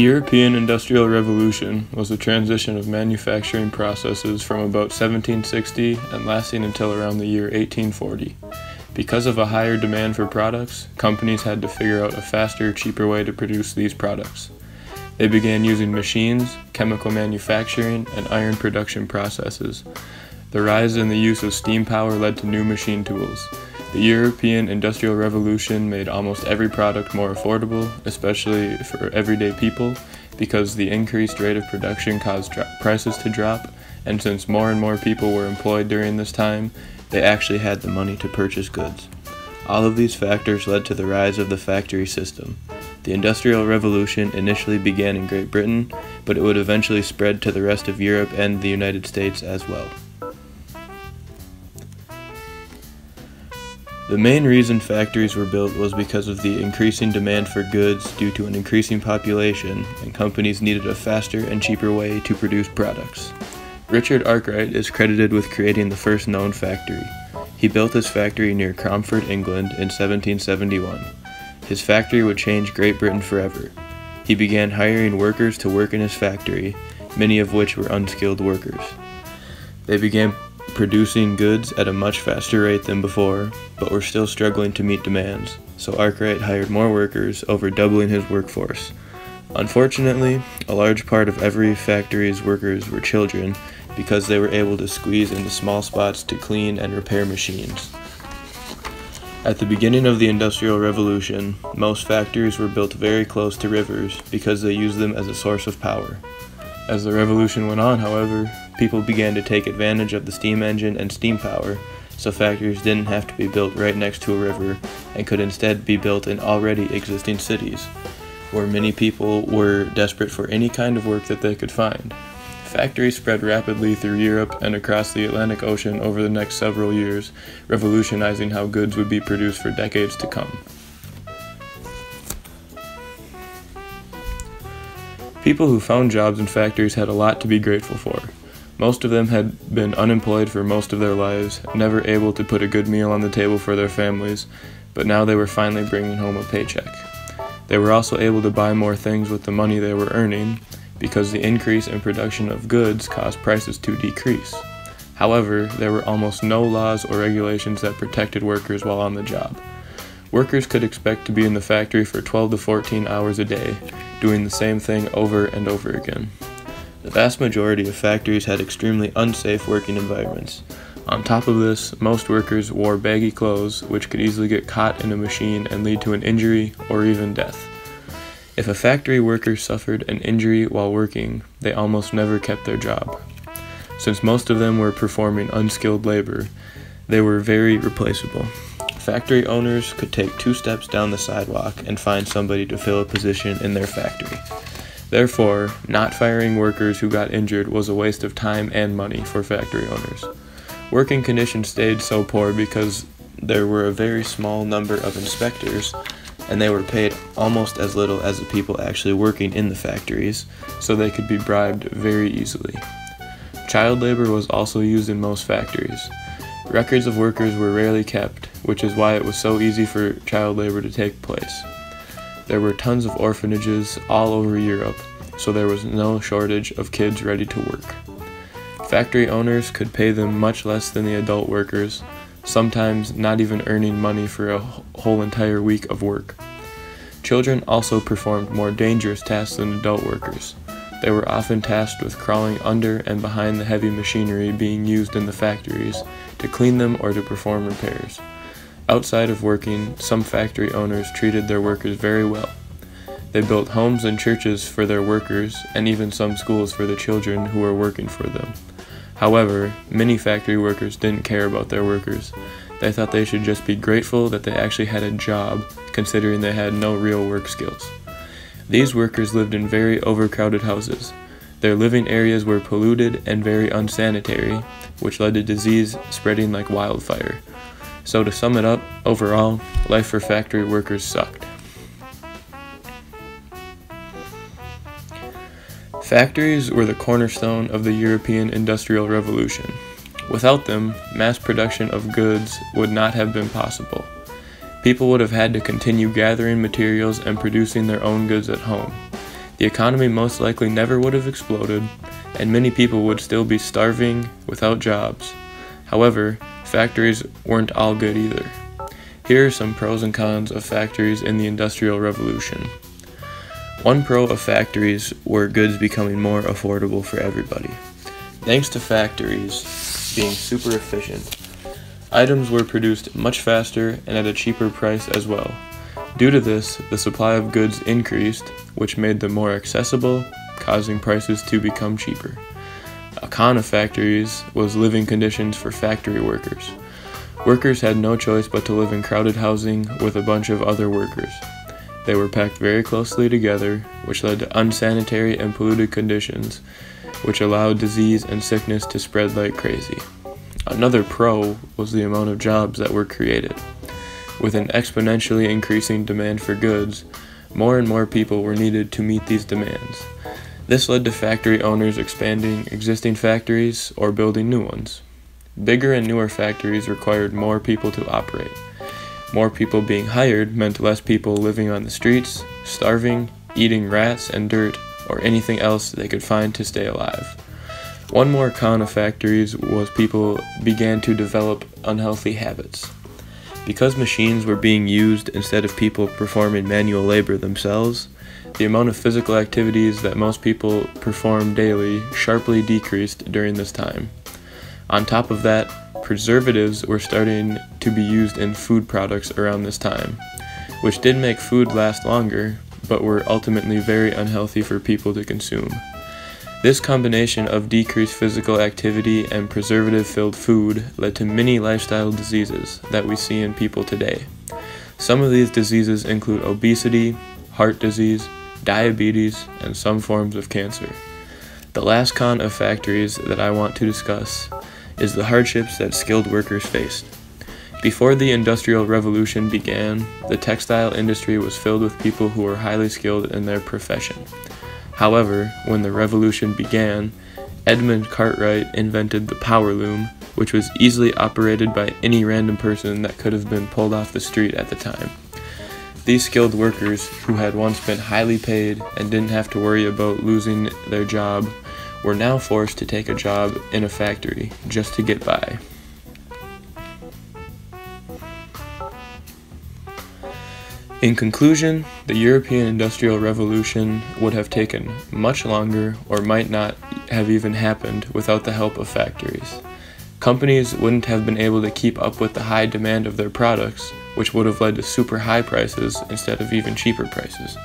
European Industrial Revolution was a transition of manufacturing processes from about 1760 and lasting until around the year 1840. Because of a higher demand for products, companies had to figure out a faster, cheaper way to produce these products. They began using machines, chemical manufacturing, and iron production processes. The rise in the use of steam power led to new machine tools. The European Industrial Revolution made almost every product more affordable, especially for everyday people, because the increased rate of production caused prices to drop, and since more and more people were employed during this time, they actually had the money to purchase goods. All of these factors led to the rise of the factory system. The Industrial Revolution initially began in Great Britain, but it would eventually spread to the rest of Europe and the United States as well. The main reason factories were built was because of the increasing demand for goods due to an increasing population, and companies needed a faster and cheaper way to produce products. Richard Arkwright is credited with creating the first known factory. He built his factory near Cromford, England in 1771. His factory would change Great Britain forever. He began hiring workers to work in his factory, many of which were unskilled workers. They began producing goods at a much faster rate than before, but were still struggling to meet demands, so Arkwright hired more workers, over doubling his workforce. Unfortunately, a large part of every factory's workers were children, because they were able to squeeze into small spots to clean and repair machines. At the beginning of the Industrial Revolution, most factories were built very close to rivers because they used them as a source of power. As the revolution went on, however, people began to take advantage of the steam engine and steam power, so factories didn't have to be built right next to a river and could instead be built in already existing cities, where many people were desperate for any kind of work that they could find. Factories spread rapidly through Europe and across the Atlantic Ocean over the next several years, revolutionizing how goods would be produced for decades to come. People who found jobs in factories had a lot to be grateful for. Most of them had been unemployed for most of their lives, never able to put a good meal on the table for their families, but now they were finally bringing home a paycheck. They were also able to buy more things with the money they were earning, because the increase in production of goods caused prices to decrease. However, there were almost no laws or regulations that protected workers while on the job. Workers could expect to be in the factory for 12 to 14 hours a day, doing the same thing over and over again. The vast majority of factories had extremely unsafe working environments. On top of this, most workers wore baggy clothes, which could easily get caught in a machine and lead to an injury or even death. If a factory worker suffered an injury while working, they almost never kept their job. Since most of them were performing unskilled labor, they were very replaceable. Factory owners could take 2 steps down the sidewalk and find somebody to fill a position in their factory. Therefore, not firing workers who got injured was a waste of time and money for factory owners. Working conditions stayed so poor because there were a very small number of inspectors, and they were paid almost as little as the people actually working in the factories, so they could be bribed very easily. Child labor was also used in most factories. Records of workers were rarely kept, which is why it was so easy for child labor to take place. There were tons of orphanages all over Europe, so there was no shortage of kids ready to work. Factory owners could pay them much less than the adult workers, sometimes not even earning money for a whole entire week of work. Children also performed more dangerous tasks than adult workers. They were often tasked with crawling under and behind the heavy machinery being used in the factories to clean them or to perform repairs. Outside of working, some factory owners treated their workers very well. They built homes and churches for their workers, and even some schools for the children who were working for them. However, many factory workers didn't care about their workers. They thought they should just be grateful that they actually had a job, considering they had no real work skills. These workers lived in very overcrowded houses. Their living areas were polluted and very unsanitary, which led to disease spreading like wildfire. So to sum it up, overall, life for factory workers sucked. Factories were the cornerstone of the European Industrial Revolution. Without them, mass production of goods would not have been possible. People would have had to continue gathering materials and producing their own goods at home. the economy most likely never would have exploded, and many people would still be starving without jobs. However, factories weren't all good either. Here are some pros and cons of factories in the Industrial Revolution. One pro of factories were goods becoming more affordable for everybody. Thanks to factories being super efficient, items were produced much faster and at a cheaper price as well. Due to this, the supply of goods increased, which made them more accessible, causing prices to become cheaper. A con of factories was living conditions for factory workers. Workers had no choice but to live in crowded housing with a bunch of other workers. They were packed very closely together, which led to unsanitary and polluted conditions, which allowed disease and sickness to spread like crazy. Another pro was the amount of jobs that were created. With an exponentially increasing demand for goods, more and more people were needed to meet these demands. This led to factory owners expanding existing factories or building new ones. Bigger and newer factories required more people to operate. More people being hired meant less people living on the streets, starving, eating rats and dirt, or anything else they could find to stay alive. One more con of factories was people began to develop unhealthy habits. Because machines were being used instead of people performing manual labor themselves, the amount of physical activities that most people perform daily sharply decreased during this time. On top of that, preservatives were starting to be used in food products around this time, which did make food last longer, but were ultimately very unhealthy for people to consume. This combination of decreased physical activity and preservative-filled food led to many lifestyle diseases that we see in people today. Some of these diseases include obesity, heart disease, diabetes, and some forms of cancer. The last con of factories that I want to discuss is the hardships that skilled workers faced. Before the Industrial Revolution began, the textile industry was filled with people who were highly skilled in their profession. However, when the revolution began, Edmund Cartwright invented the power loom, which was easily operated by any random person that could have been pulled off the street at the time. These skilled workers, who had once been highly paid and didn't have to worry about losing their job, were now forced to take a job in a factory just to get by. In conclusion, the European Industrial Revolution would have taken much longer or might not have even happened without the help of factories. Companies wouldn't have been able to keep up with the high demand of their products, which would have led to super high prices instead of even cheaper prices.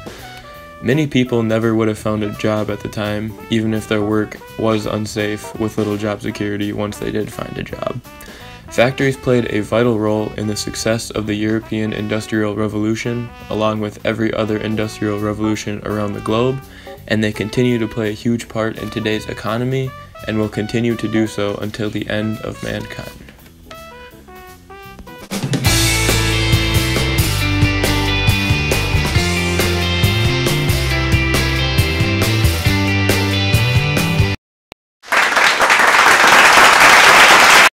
Many people never would have found a job at the time, even if their work was unsafe with little job security once they did find a job. Factories played a vital role in the success of the European Industrial Revolution, along with every other industrial revolution around the globe, and they continue to play a huge part in today's economy and will continue to do so until the end of mankind.